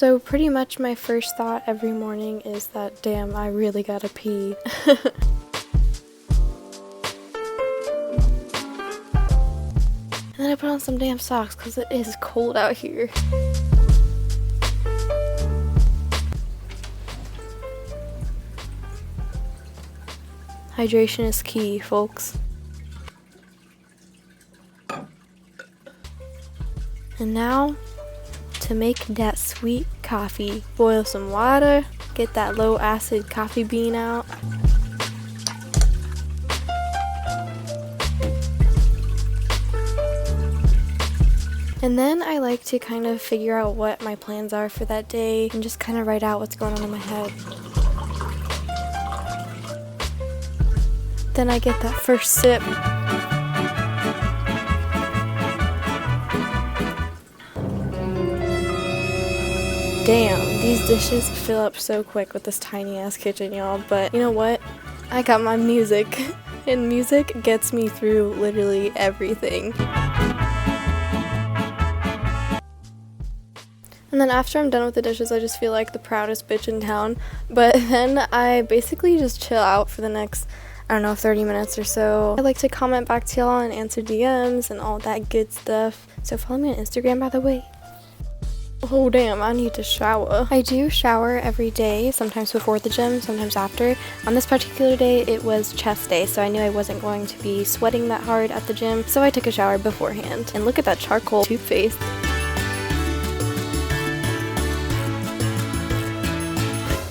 So pretty much my first thought every morning is that, damn, I really gotta pee. And then I put on some damn socks because it is cold out here. Hydration is key, folks. And now, to make that sweet coffee, boil some water, get that low acid coffee bean out. And then I like to kind of figure out what my plans are for that day and just kind of write out what's going on in my head. Then I get that first sip. Damn, these dishes fill up so quick with this tiny ass kitchen, y'all, but you know what? I got my music, and music gets me through literally everything. And then after I'm done with the dishes, I just feel like the proudest bitch in town. But then I basically just chill out for the next, I don't know, 30 minutes or so. I like to comment back to y'all and answer DMs and all that good stuff. So follow me on Instagram, by the way. Oh damn, I need to shower. I do shower every day, sometimes before the gym, sometimes after. On this particular day, it was chest day, so I knew I wasn't going to be sweating that hard at the gym. So I took a shower beforehand. And look at that charcoal toothpaste.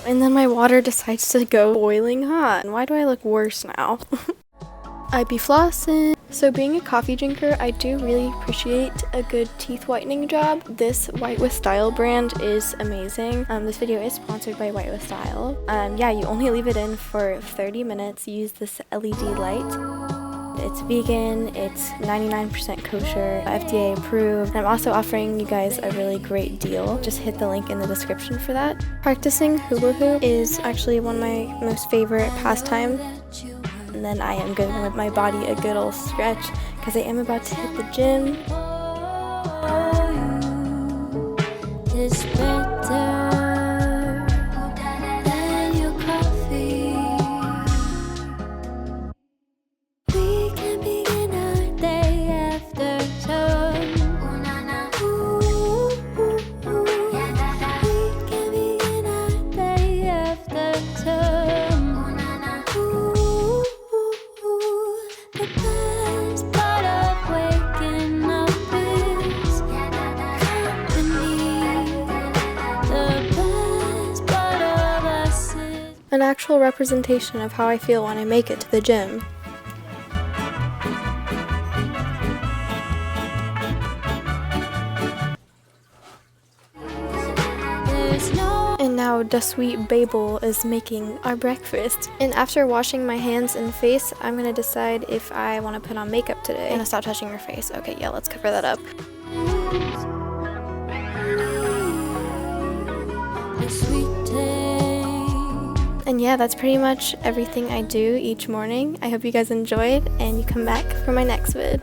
And then my water decides to go boiling hot. And why do I look worse now? I be flossing. So being a coffee drinker, I do really appreciate a good teeth whitening job. This White with Style brand is amazing. This video is sponsored by White with Style. Yeah, you only leave it in for 30 minutes. Use this LED light. It's vegan, it's 99% kosher, FDA approved, and I'm also offering you guys a really great deal. Just hit the link in the description for that. Practicing hula hoop is actually one of my most favorite pastimes. And then I am giving my body a good old stretch because I am about to hit the gym. It's better than your coffee. We can begin our day after sun. We can begin our day after sun. An actual representation of how I feel when I make it to the gym. And now the sweet Babel is making our breakfast. And after washing my hands and face, I'm gonna decide if I want to put on makeup today. I'm gonna stop touching your face. Okay, yeah, let's cover that up. And yeah, that's pretty much everything I do each morning. I hope you guys enjoyed and you come back for my next vid.